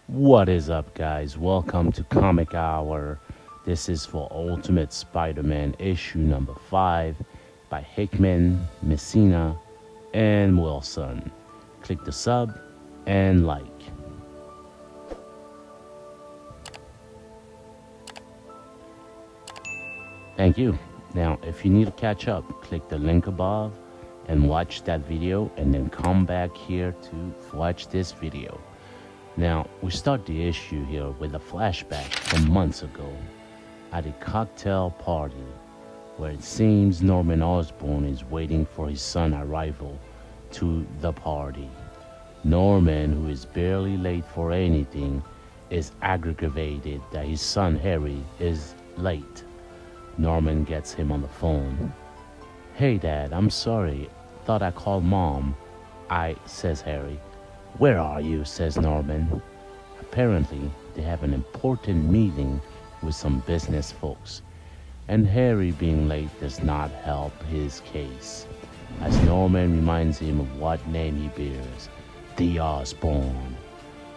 What is up, guys? Welcome to Comic Hour. This is for Ultimate Spider-Man issue number 5 by Hickman, Messina, and Wilson. Click the sub and like. Thank you. Now, if you need to catch up, click the link above and watch that video, and then come back here to watch this video. Now, we start the issue here with a flashback from months ago at a cocktail party where it seems Norman Osborn is waiting for his son's arrival to the party. Norman, who is barely late for anything, is aggravated that his son Harry is late. Norman gets him on the phone. "Hey Dad, I'm sorry. Thought I called Mom." Says Harry. "Where are you?" says Norman. Apparently, they have an important meeting with some business folks, and Harry being late does not help his case, as Norman reminds him of what name he bears, the Osborn.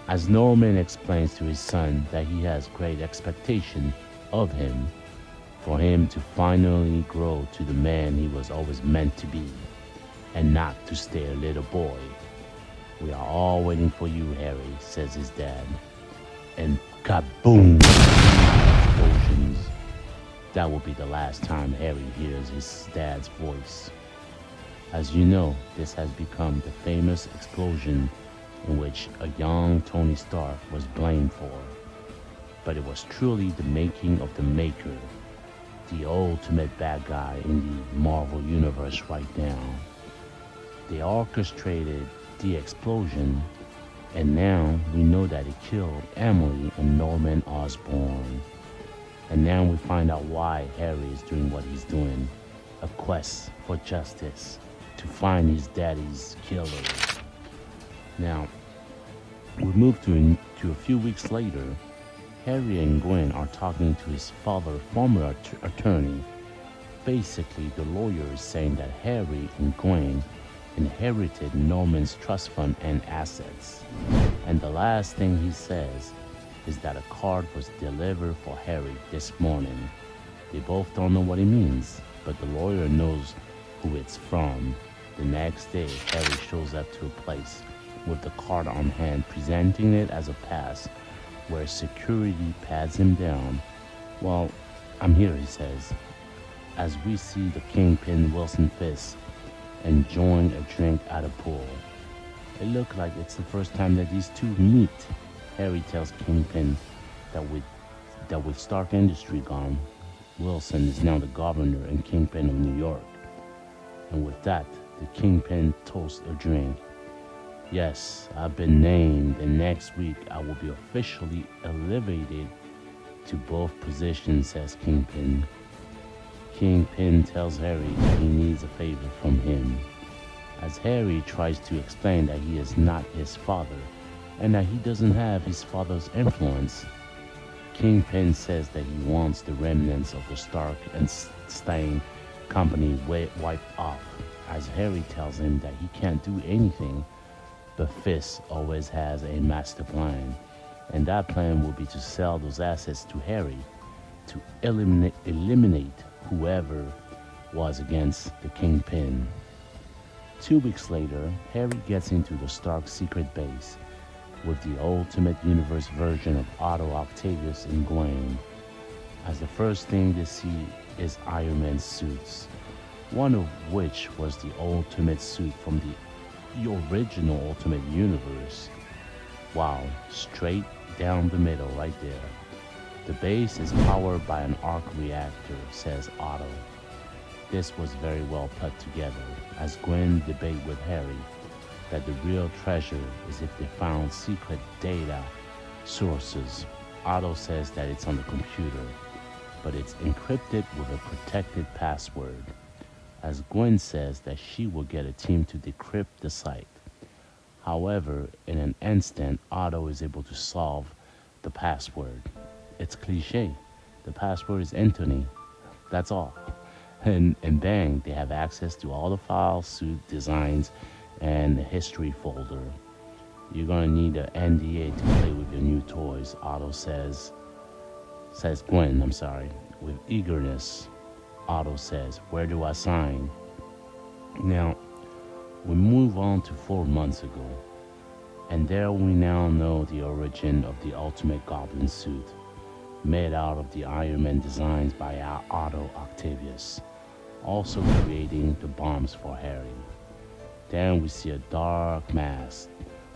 As Norman explains to his son that he has great expectation of him, for him to finally grow to the man he was always meant to be, and not to stay a little boy. "We are all waiting for you, Harry," says his dad. And kaboom! Explosions. That will be the last time Harry hears his dad's voice. As you know, this has become the famous explosion in which a young Tony Stark was blamed for. But it was truly the making of the Maker, the ultimate bad guy in the Marvel Universe right now. They orchestrated the explosion, and now we know that it killed Emily and Norman Osborn. And now we find out why Harry is doing what he's doing, a quest for justice to find his daddy's killer. Now, we move to a few weeks later. Harry and Gwen are talking to his father's former attorney. Basically, the lawyer is saying that Harry and Gwen inherited Norman's trust fund and assets. And the last thing he says is that a card was delivered for Harry this morning. They both don't know what it means, but the lawyer knows who it's from. The next day, Harry shows up to a place with the card on hand, presenting it as a pass, where security pats him down. "Well, I'm here," he says, as we see the Kingpin Wilson Fisk enjoying a drink at a pool. It looks like it's the first time that these two meet. Harry tells Kingpin that with Stark Industries gone, Wilson is now the governor and Kingpin of New York. And with that, the Kingpin toasts a drink. "Yes, I've been named, and next week I will be officially elevated to both positions," says Kingpin. Kingpin tells Harry that he needs a favor from him. As Harry tries to explain that he is not his father and that he doesn't have his father's influence, Kingpin says that he wants the remnants of the Stark and Stein company wiped off, as Harry tells him that he can't do anything, but Fisk always has a master plan, and that plan will be to sell those assets to Harry to eliminate whoever was against the Kingpin. 2 weeks later, Harry gets into the Stark secret base with the Ultimate Universe version of Otto Octavius and Gwen. As the first thing they see is Iron Man's suits, one of which was the Ultimate suit from the original Ultimate Universe. Wow, straight down the middle right there. "The base is powered by an arc reactor," says Otto. This was very well put together, as Gwen debates with Harry that the real treasure is if they found secret data sources. Otto says that it's on the computer, but it's encrypted with a protected password, as Gwen says that she will get a team to decrypt the site. However, in an instant, Otto is able to solve the password. It's cliche. The password is Anthony. That's all. And bang, they have access to all the files, suit designs, and the history folder. You're gonna need an NDA to play with your new toys, Otto says Gwen, I'm sorry. With eagerness, Otto says, where do I sign? Now, we move on to 4 months ago, and there we now know the origin of the ultimate goblin suit, made out of the Iron Man designs by Otto Octavius, also creating the bombs for Harry. Then we see a dark mask.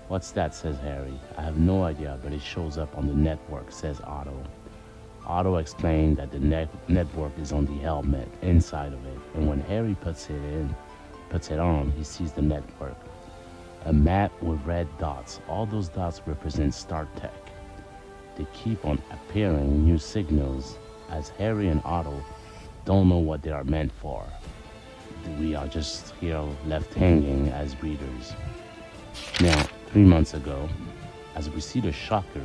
What's that, says Harry. I have no idea, but it shows up on the network, says Otto. Otto explained that the network is on the helmet inside of it, and when Harry puts it on, he sees the network. A map with red dots. All those dots represent Stark Tech. They keep on appearing new signals as Harry and Otto don't know what they are meant for. We are just here left hanging as readers. Now, 3 months ago, as we see the Shocker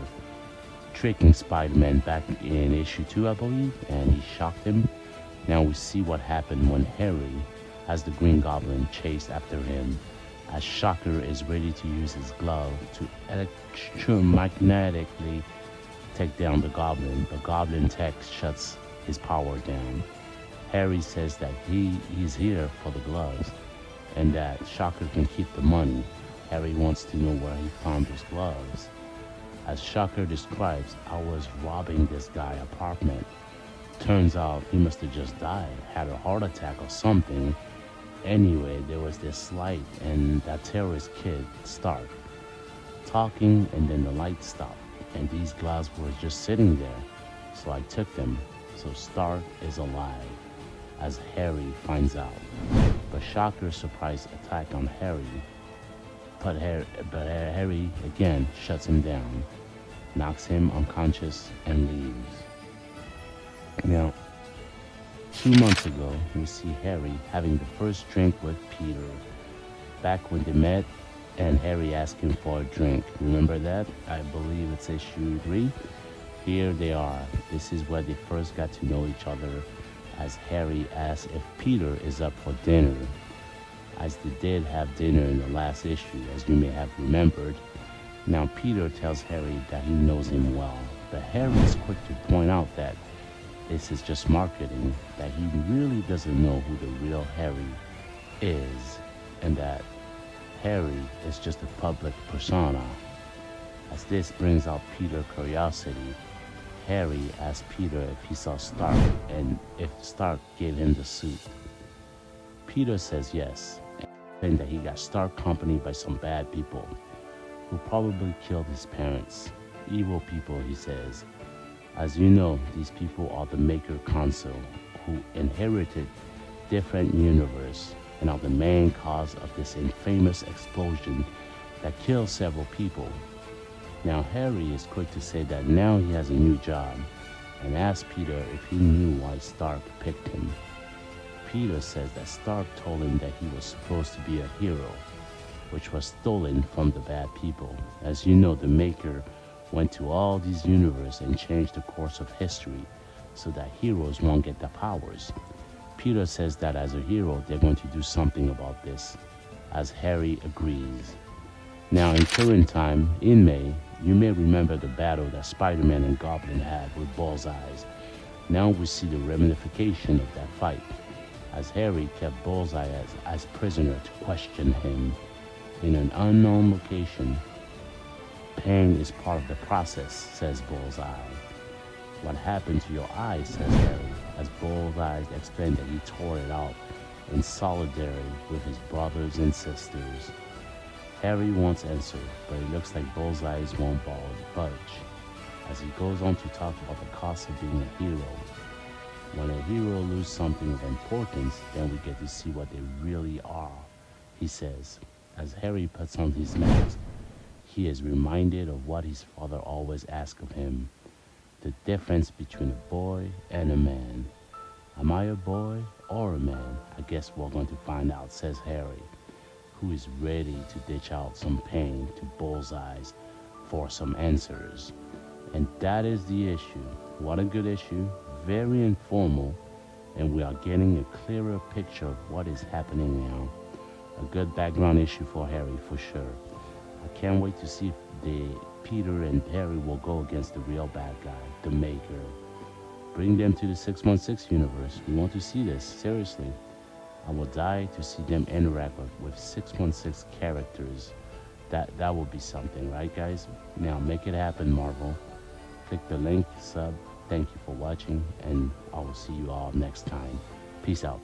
tricking Spider-Man back in issue 2, I believe, and he shocked him. Now we see what happened when Harry has the Green Goblin chased after him, as Shocker is ready to use his glove to electromagnetically take down the Goblin. The Goblin tech shuts his power down. Harry says that he's here for the gloves and that Shocker can keep the money. Harry wants to know where he found those gloves. As Shocker describes, I was robbing this guy's apartment. Turns out he must have just died, had a heart attack or something. Anyway, there was this light and that terrorist kid, Stark, talking, and then the light stopped and these gloves were just sitting there. So I took them. So Stark is alive, as Harry finds out. But Shocker's surprise attack on Harry, but Harry again shuts him down, knocks him unconscious, and leaves. Now, 2 months ago, we see Harry having the first drink with Peter. Back when they met, and Harry asked him for a drink. Remember that? I believe it's issue 3. Here they are. This is where they first got to know each other, as Harry asks if Peter is up for dinner, as they did have dinner in the last issue, as you may have remembered. Now Peter tells Harry that he knows him well, but Harry is quick to point out that this is just marketing, that he really doesn't know who the real Harry is, and that Harry is just a public persona. As this brings out Peter's curiosity, Harry asks Peter if he saw Stark and if Stark gave him the suit. Peter says yes, and that he got Stark accompanied by some bad people who probably killed his parents. Evil people, he says. As you know, these people are the Maker Council, who inherited different universe and are the main cause of this infamous explosion that killed several people. Now Harry is quick to say that now he has a new job, and asks Peter if he knew why Stark picked him. Peter says that Stark told him that he was supposed to be a hero, which was stolen from the bad people. As you know, the Maker went to all these universes and changed the course of history so that heroes won't get the powers. Peter says that as a hero, they're going to do something about this, as Harry agrees. Now in current time, in May, you may remember the battle that Spiderman and Goblin had with Bullseye. Now we see the ramification of that fight, as Harry kept Bullseye as prisoner to question him in an unknown location. Pain is part of the process, says Bullseye. What happened to your eye, says Harry, as Bullseye explained that he tore it out in solidarity with his brothers and sisters. Harry wants answer, but it looks like Bullseye won't budge, as he goes on to talk about the cost of being a hero. When a hero loses something of importance, then we get to see what they really are, he says. As Harry puts on his mask, he is reminded of what his father always asked of him, the difference between a boy and a man. Am I a boy or a man? I guess we're going to find out, says Harry, who is ready to dish out some pain to Bullseye for some answers. And that is the issue. What a good issue, very informal, and we are getting a clearer picture of what is happening now. A good background issue for Harry, for sure. I can't wait to see if Peter and Perry will go against the real bad guy, the Maker. Bring them to the 616 universe. We want to see this, seriously. I will die to see them interact with 616 characters. That will be something, right guys? Now make it happen, Marvel. Click the link, sub. Thank you for watching, and I will see you all next time. Peace out.